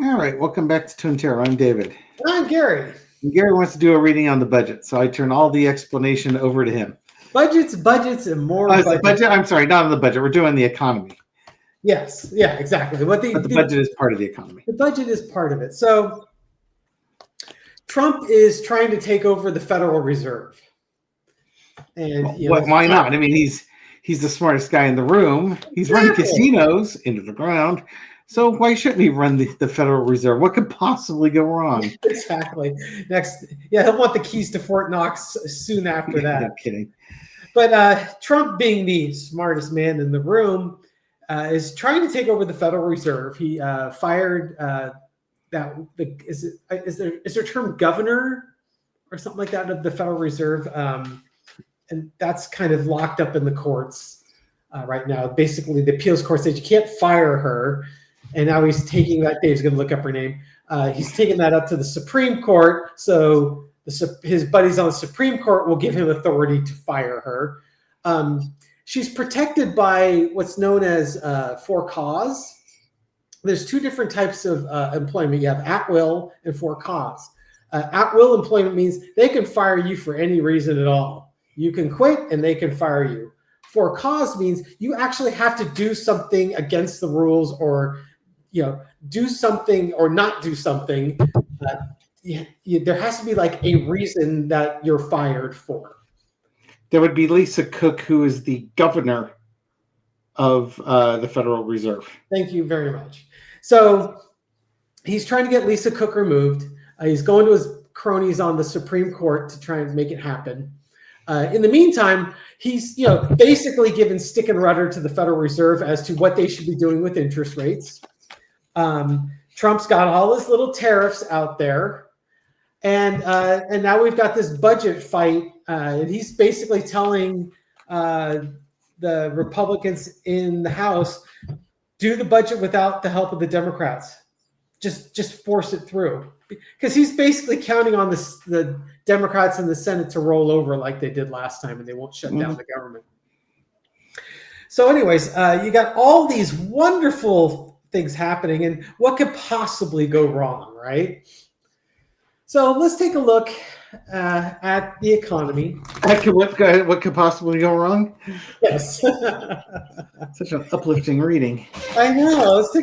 All right, welcome back to Twin Terror. I'm David. I'm Gary. And Gary wants to do a reading on the budget, so I turn all the explanation over to him. Budgets, and more budget. Budget. I'm sorry, not on the budget. We're doing the economy. Yes, yeah, exactly. But the budget is part of the economy. The budget is part of it. So Trump is trying to take over the Federal Reserve. And why not? I mean, he's the smartest guy in the room. He's running casinos into the ground. So why shouldn't he run the Federal Reserve? What could possibly go wrong? Exactly. He'll want the keys to Fort Knox soon after that. No kidding. But Trump, being the smartest man in the room, is trying to take over the Federal Reserve. He fired is there a term governor or something like that of the Federal Reserve, and that's kind of locked up in the courts right now. Basically, the appeals court said you can't fire her. And now he's taking that. Dave's going to look up her name. He's taking that up to the Supreme Court. So his buddies on the Supreme Court will give him authority to fire her. She's protected by what's known as for cause. There's two different types of employment. You have at will and for cause. At will employment means they can fire you for any reason at all. You can quit and they can fire you. For cause means you actually have to do something against the rules, or do something or not do something. There has to be like a reason that you're fired for. There would be Lisa Cook, who is the governor of the Federal Reserve. Thank you very much. So he's trying to get Lisa Cook removed. He's going to his cronies on the Supreme Court to try and make it happen. In the meantime, he's basically given stick and rudder to the Federal Reserve as to what they should be doing with interest rates. Trump's got all his little tariffs out there, and now we've got this budget fight, and he's basically telling the Republicans in the House, do the budget without the help of the Democrats. Just force it through, because he's basically counting on the Democrats in the Senate to roll over like they did last time, and they won't shut down the government. So anyways, you got all these wonderful things happening, and what could possibly go wrong, right? So let's take a look at the economy. What could possibly go wrong? Yes. Such an uplifting reading. I know. Let's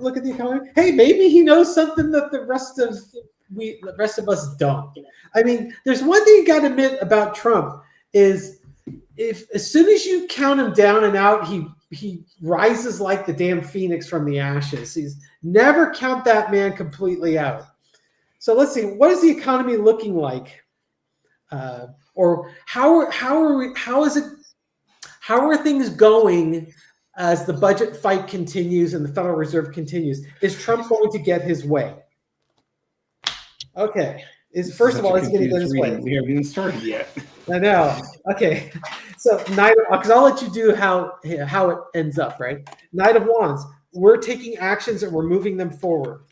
look at the economy. Hey, maybe he knows something that the rest of us don't. I mean, there's one thing you got to admit about Trump is as soon as you count him down and out, he rises like the damn phoenix from the ashes. He's never count that man completely out. So let's see, what is the economy looking like, or how are things going as the budget fight continues and the Federal Reserve continues? Is Trump going to get his way? Okay. First of all, he's going to get his way. We haven't even started yet. I know. Okay. So because I'll let you do how it ends up, right? Knight of Wands. We're taking actions and we're moving them forward.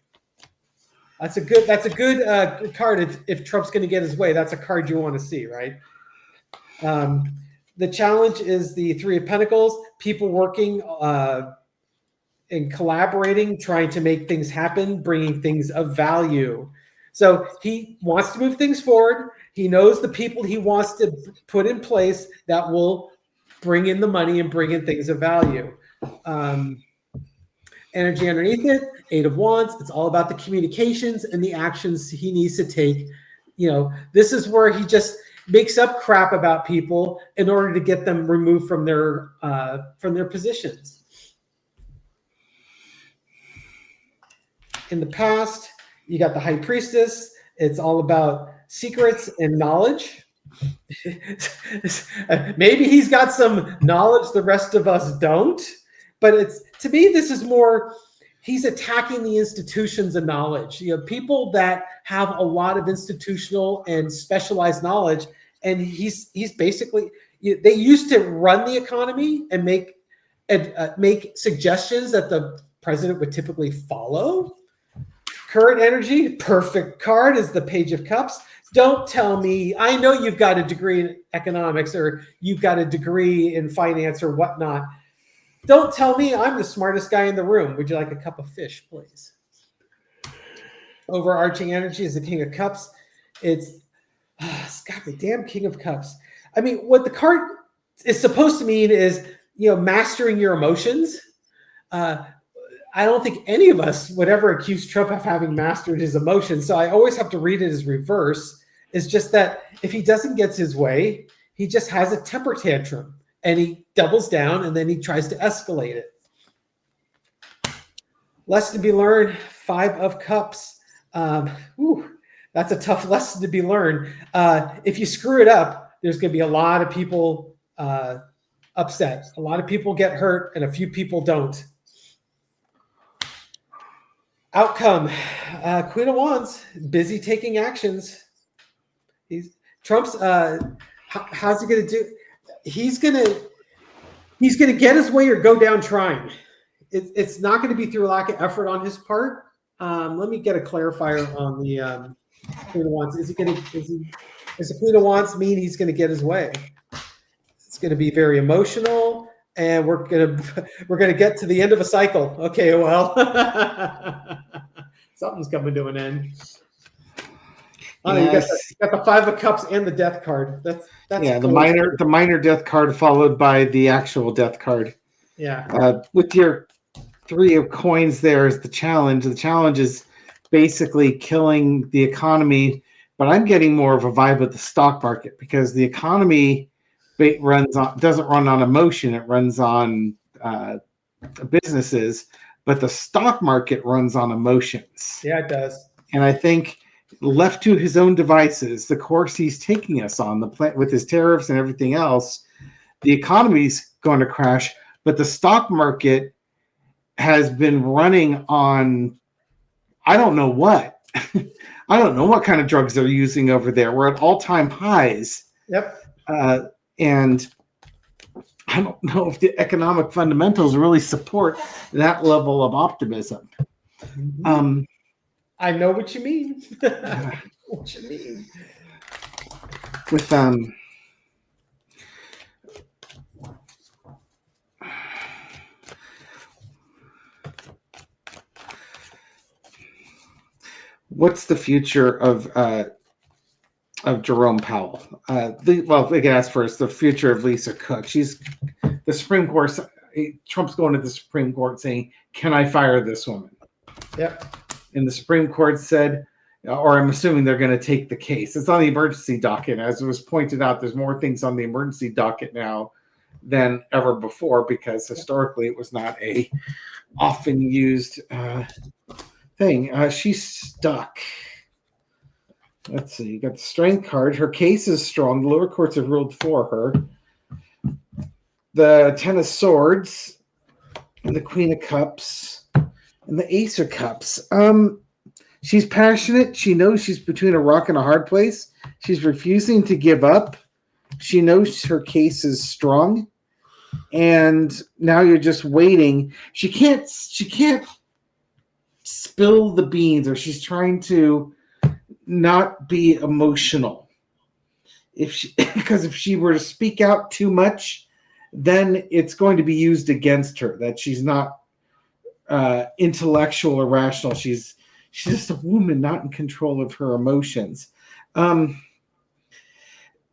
That's a good card. If Trump's going to get his way, that's a card you want to see, right? The challenge is the Three of Pentacles. People working and collaborating, trying to make things happen, bringing things of value. So he wants to move things forward. He knows the people he wants to put in place that will bring in the money and bring in things of value. Energy underneath it, Eight of Wands. It's all about the communications and the actions he needs to take. This is where he just makes up crap about people in order to get them removed from their positions. In the past, you got the High Priestess. It's all about secrets and knowledge. Maybe he's got some knowledge the rest of us don't. But to me, this is more, he's attacking the institutions of knowledge. People that have a lot of institutional and specialized knowledge. And he's basically, they used to run the economy and make suggestions that the president would typically follow. Current energy, perfect card, is the Page of Cups. Don't tell me, I know you've got a degree in economics or you've got a degree in finance or whatnot. Don't tell me I'm the smartest guy in the room. Would you like a cup of fish, please? overarching energy is the King of Cups. It's God, the damn King of Cups. I mean, what the card is supposed to mean is, mastering your emotions. I don't think any of us would ever accuse Trump of having mastered his emotions. So I always have to read it as reverse. It's just that if he doesn't get his way, he just has a temper tantrum and he doubles down and then he tries to escalate it. Lesson to be learned, 5 of Cups. That's a tough lesson to be learned. If you screw it up, there's going to be a lot of people upset. A lot of people get hurt and a few people don't. Outcome, Queen of Wands, busy taking actions. Trump's, how's he going to do? He's going to get his way or go down trying. It's not going to be through a lack of effort on his part. Let me get a clarifier on the Queen of Wands. Does the Queen of Wands mean he's going to get his way? It's going to be very emotional, and we're gonna get to the end of a cycle. Okay, well, something's coming to an end. Oh, yes. You got the 5 of Cups and the Death card. That's yeah, cool. the minor death card followed by the actual death card. Yeah. With your 3 of Coins, there is the challenge. The challenge is basically killing the economy, but I'm getting more of a vibe of the stock market because the economy doesn't run on emotion; it runs on businesses. But the stock market runs on emotions. Yeah, it does. And I think, left to his own devices, the course he's taking us on, with his tariffs and everything else, the economy's going to crash. But the stock market has been running on, I don't know what. I don't know what kind of drugs they're using over there. We're at all-time highs. Yep. And I don't know if the economic fundamentals really support that level of optimism. Mm-hmm. I know what you mean. What you mean? With what's the future of Jerome Powell? We can ask first the future of Lisa Cook. She's the Supreme Court. Trump's going to the Supreme Court saying, "Can I fire this woman?" Yep. And the Supreme Court said, or I'm assuming they're going to take the case. It's on the emergency docket. As it was pointed out, there's more things on the emergency docket now than ever before because historically it was not a often used thing. She's stuck. Let's see. You got the strength card. Her case is strong. The lower courts have ruled for her. The 10 of Swords and the Queen of Cups and the Ace of Cups. She's passionate. She knows she's between a rock and a hard place. She's refusing to give up. She knows her case is strong. And now you're just waiting. She can't spill the beans, or she's trying to not be emotional. Because if she were to speak out too much, then it's going to be used against her that she's not intellectual or rational. She's just a woman not in control of her emotions.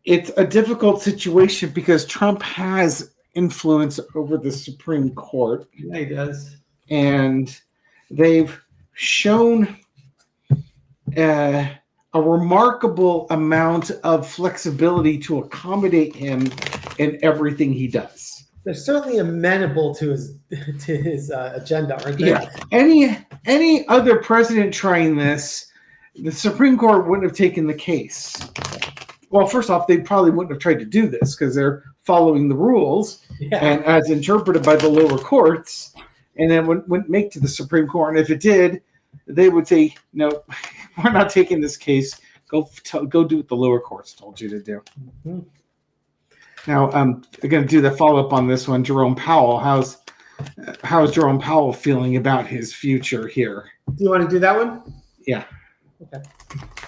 It's a difficult situation because Trump has influence over the Supreme Court. Yeah, he does. And they've shown a remarkable amount of flexibility to accommodate him in everything he does. They're certainly amenable to his agenda, aren't they? Yeah. Any other president trying this, the Supreme Court wouldn't have taken the case. Well, first off, they probably wouldn't have tried to do this because they're following the rules and as interpreted by the lower courts, and then wouldn't make to the Supreme Court. And if it did, they would say, "No, we're not taking this case. Go do what the lower courts told you to do." Mm-hmm. Now, I'm going to do the follow-up on this one. Jerome Powell, how's Jerome Powell feeling about his future here? Do you want to do that one? Yeah. Okay.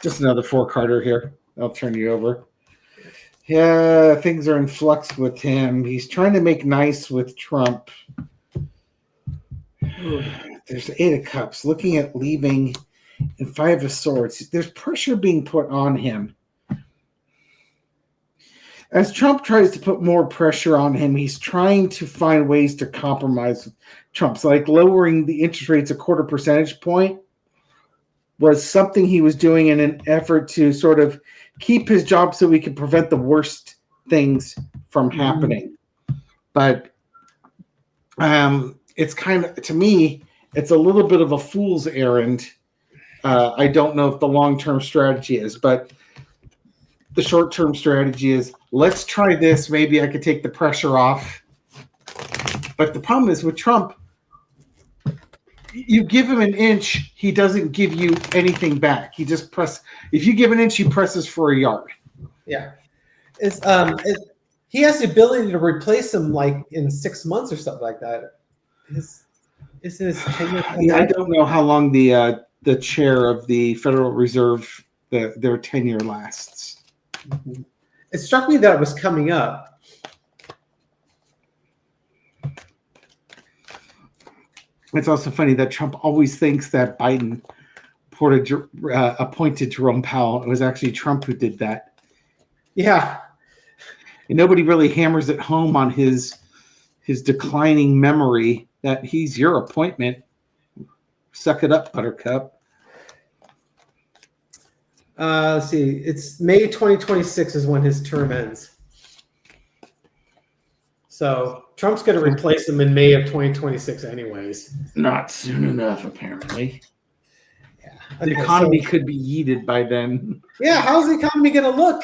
Just another 4-carder here. I'll turn you over. Yeah, things are in flux with him. He's trying to make nice with Trump. There's the 8 of Cups, looking at leaving and Five of Swords. There's pressure being put on him. As Trump tries to put more pressure on him, he's trying to find ways to compromise with Trump's, like lowering the interest rates a quarter percentage point was something he was doing in an effort to sort of keep his job so we could prevent the worst things from happening. But it's kind of, to me, it's a little bit of a fool's errand. I don't know if the long-term strategy is, but the short-term strategy is, let's try this. Maybe I could take the pressure off. But the problem is with Trump, you give him an inch, he doesn't give you anything back. He just if you give an inch, he presses for a yard. Yeah. He has the ability to replace him like in 6 months or something like that. Is his tenure? I don't know how long the chair of the Federal Reserve, their tenure lasts. Mm-hmm. It struck me that it was coming up. It's also funny that Trump always thinks that Biden appointed Jerome Powell. It was actually Trump who did that. Yeah. And nobody really hammers it home on his declining memory that he's your appointment. Suck it up, Buttercup. Let's see. It's May 2026 is when his term ends. So Trump's going to replace him in May of 2026 anyways. Not soon enough, apparently. Yeah. The economy could be yeeted by then. Yeah, how's the economy going to look?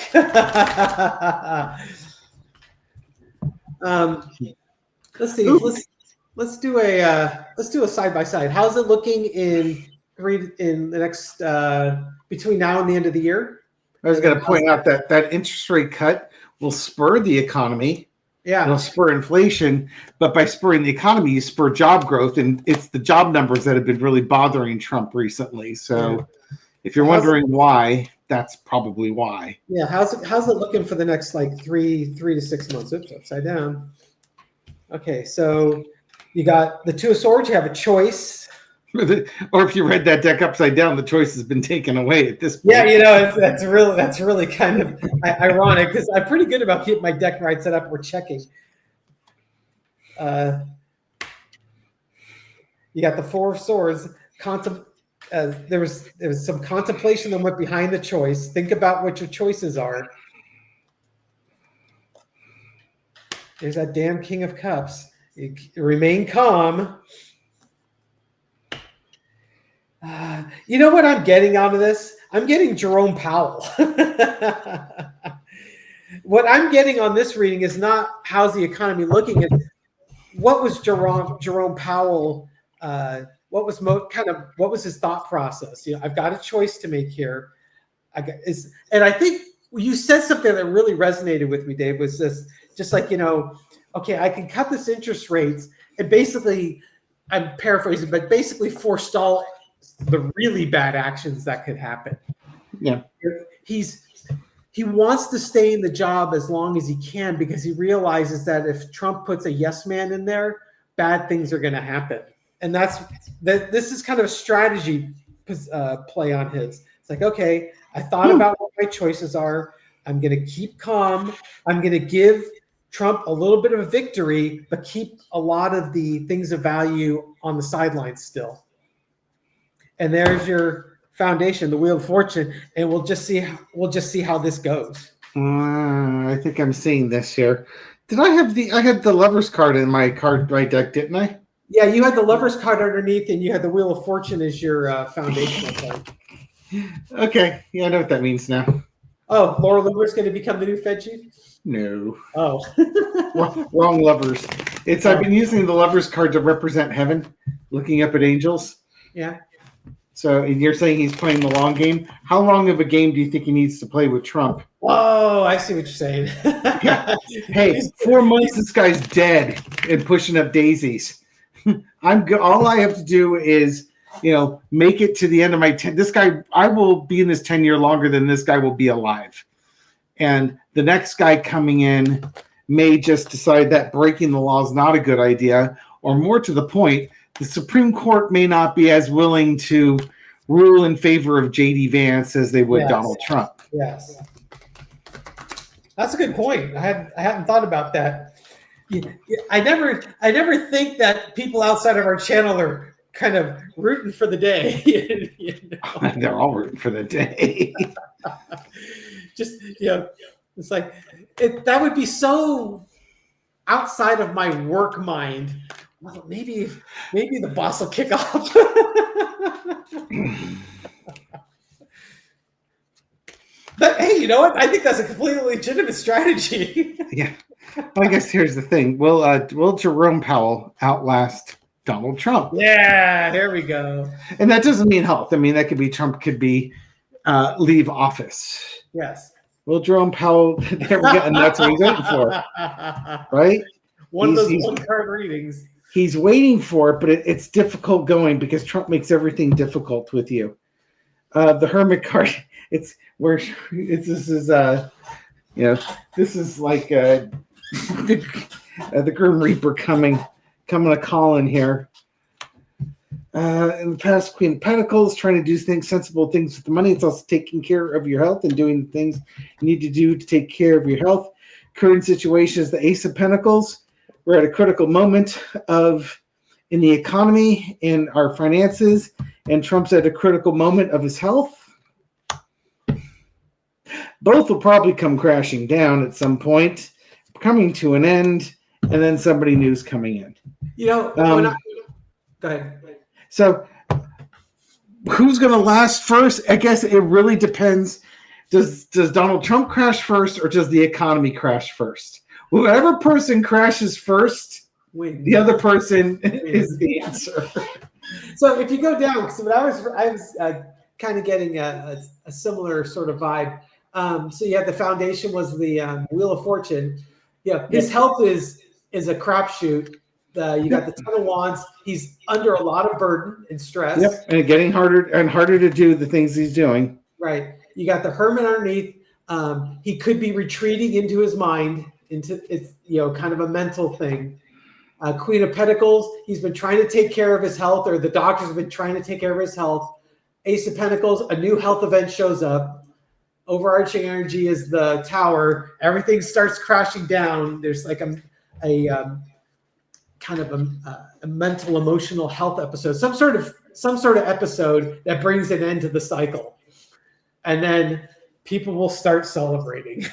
Let's see. Let's do a side by side. How's it looking in the next between now and the end of the year? I was going to point out that interest rate cut will spur the economy. Yeah, it'll spur inflation, but by spurring the economy, you spur job growth, and it's the job numbers that have been really bothering Trump recently. So, if you're wondering why, that's probably why. Yeah, how's it looking for the next like three to 6 months? Oops, upside down. Okay, so you got the Two of Swords. You have a choice. Or if you read that deck upside down, the choice has been taken away at this point. Yeah, that's really kind of ironic because I'm pretty good about keeping my deck right set up. We're checking. You got the Four of Swords. There was some contemplation that went behind the choice. Think about what your choices are. There's that damn King of Cups. You remain calm. You know what I'm getting out of this? I'm getting Jerome Powell. What I'm getting on this reading is not how's the economy looking. What was Jerome Powell? What was his thought process? You know, I've got a choice to make here. And I think you said something that really resonated with me, Dave. Was this just like, okay, I can cut this interest rates and basically, I'm paraphrasing, but basically forestall the really bad actions that could happen. Yeah. He wants to stay in the job as long as he can because he realizes that if Trump puts a yes man in there, bad things are going to happen. And this is kind of a strategy play on his. It's like, okay, I thought about what my choices are. I'm going to keep calm. I'm going to give Trump a little bit of a victory, but keep a lot of the things of value on the sidelines still. And there's your foundation, the Wheel of Fortune, and we'll just see how this goes. I think I'm seeing this here. Did I have I had the Lovers card in my deck, didn't I? Yeah, you had the Lovers card underneath, and you had the Wheel of Fortune as your foundational card. Okay, yeah, I know what that means now. Oh, Laura Loomer's going to become the new Fed chief? No. Oh. Wrong Lovers. I've been using the Lovers card to represent heaven, looking up at angels. Yeah. So you're saying he's playing the long game? How long of a game do you think he needs to play with Trump? Oh, I see what you're saying. Yeah. Hey, 4 months, this guy's dead and pushing up daisies. I'm good. All I have to do is, make it to the end of my 10. This guy, I will be in this 10 year longer than this guy will be alive. And the next guy coming in may just decide that breaking the law is not a good idea, or more to the point, the Supreme Court may not be as willing to rule in favor of J.D. Vance as they would Yes. Donald Trump. Yes. That's a good point. I hadn't thought about that. I never think that people outside of our channel are kind of rooting for the day. They're all rooting for the day. Just it's like that would be so outside of my work mind. Well, maybe the boss will kick off. But hey, you know what? I think that's a completely legitimate strategy. Yeah. Well, I guess here's the thing. Will Jerome Powell outlast Donald Trump? Yeah, here we go. And that doesn't mean health. I mean, that could be Trump could be leave office. Yes. Will Jerome Powell never get, and that's what he's waiting for, right? One of those one-card readings. He's waiting for it, but it's difficult going because Trump makes everything difficult with you. The Hermit card. This is like the Grim Reaper coming a calling here. In the past, Queen of Pentacles, trying to do sensible things with the money. It's also taking care of your health and doing the things you need to do to take care of your health. Current situation is the Ace of Pentacles. We're at a critical moment in the economy and our finances, and Trump's at a critical moment of his health. Both will probably come crashing down at some point, coming to an end, and then somebody new's coming in. Go ahead. So who's going to last first? I guess it really depends. Does Donald Trump crash first, or does the economy crash first? Whoever person crashes first, the other person is the answer. So if you go down, because I was kind of getting a similar sort of vibe. So you had the foundation was the Wheel of Fortune. Yeah, his health is a crapshoot. You got the Ten of Wands. He's under a lot of burden and stress. Yep, and getting harder and harder to do the things he's doing. Right. You got the Hermit underneath. He could be retreating into his mind. It's kind of a mental thing. Queen of Pentacles. He's been trying to take care of his health, or the doctors have been trying to take care of his health. Ace of Pentacles. A new health event shows up. Overarching energy is the Tower. Everything starts crashing down. There's like a kind of a mental, emotional health episode, some sort of episode that brings an end to the cycle, and then people will start celebrating.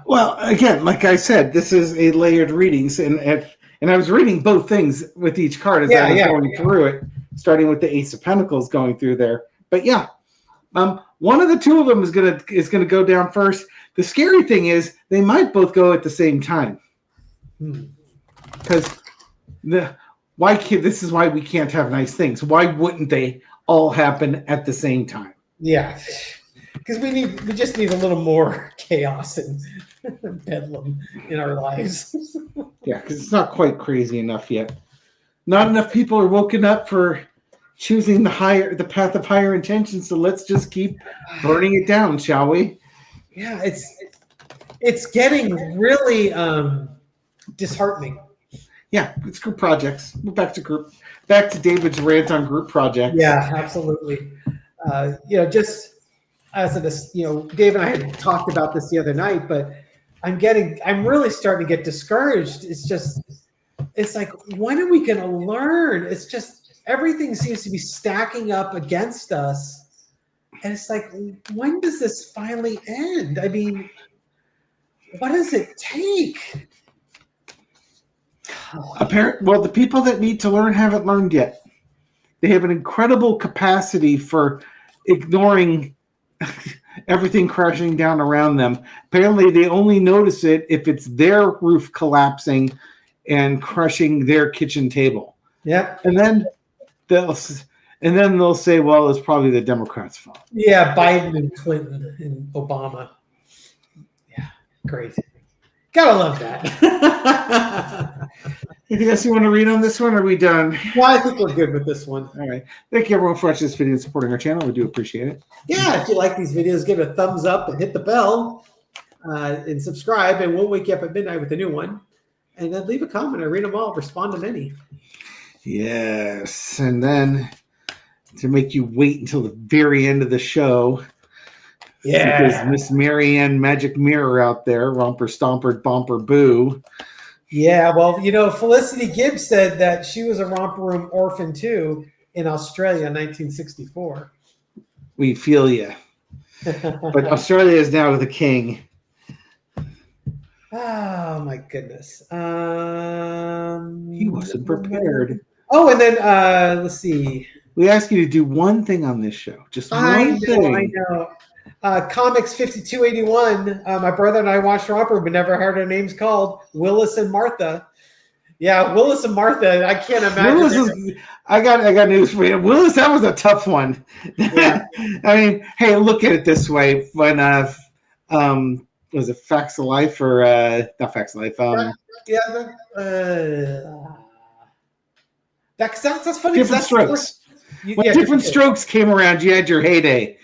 Well, again, like I said, this is a layered readings, and I was reading both things with each card as I was going through it, starting with the Ace of Pentacles going through there. But yeah, one of the two of them is gonna go down first. The scary thing is they might both go at the same time. Because this is why we can't have nice things. Why wouldn't they all happen at the same time? Yeah, because we just need a little more chaos and bedlam in our lives. Yeah, because it's not quite crazy enough yet. Not enough people are woken up for choosing the path of higher intentions. So let's just keep burning it down, shall we? Yeah, it's getting really disheartening. Yeah, it's group projects. We're back to David's rant on group projects. Yeah, absolutely. Just as Dave and I had talked about this the other night, but I'm really starting to get discouraged. It's like, when are we going to learn? It's just, everything seems to be stacking up against us. And it's like, when does this finally end? I mean, what does it take? Well, the people that need to learn haven't learned yet. They have an incredible capacity for ignoring everything crashing down around them. Apparently, they only notice it if it's their roof collapsing and crushing their kitchen table. Yeah, and then they'll say, "Well, it's probably the Democrats' fault." Yeah, Biden and Clinton and Obama. Yeah, great. Gotta love that. Anything else you want to read on this one? Or are we done? Well, I think we're good with this one. All right. Thank you, everyone, for watching this video and supporting our channel. We do appreciate it. Yeah, if you like these videos, give it a thumbs up and hit the bell and subscribe, and we'll wake you up at midnight with a new one. And then leave a comment. I read them all, respond to many. Yes. And then to make you wait until the very end of the show. Yeah. Because Miss Marianne Magic Mirror out there, romper stomper bomper boo. Yeah, well, Felicity Gibbs said that she was a romper room orphan too in Australia in 1964. We feel you. But Australia is now the king. Oh my goodness. He wasn't prepared. Oh, and then let's see. We ask you to do one thing on this show. Just one thing. I know. Comics 5281. My brother and I watched Romper, but never heard our names called. Willis and Martha. Yeah, Willis and Martha. I can't imagine. I got news for you. Willis, that was a tough one. Yeah. I mean, hey, look at it this way. When was it Facts of Life or not Facts of Life? That's funny. Different Strokes. When Different Strokes came around, you had your heyday.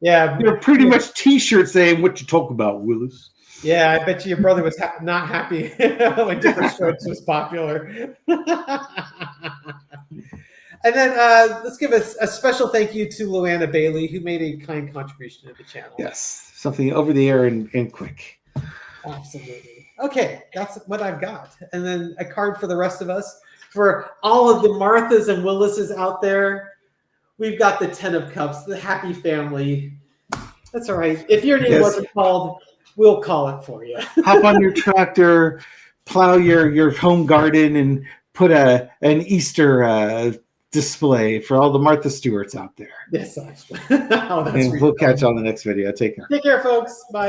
Yeah, they're pretty much T-shirts saying "What you talk about, Willis." Yeah, I bet you your brother was not happy when Different Strokes was popular. And then let's give a special thank you to Luana Bailey, who made a kind contribution to the channel. Yes, something over the air and quick. Absolutely. Okay, that's what I've got. And then a card for the rest of us. For all of the Marthas and Willises out there, we've got the 10 of Cups, the happy family. That's all right. If your name wasn't called, we'll call it for you. Hop on your tractor, plow your home garden, and put an Easter display for all the Martha Stewarts out there. Yes, and we'll catch you on the next video. Take care. Take care, folks. Bye.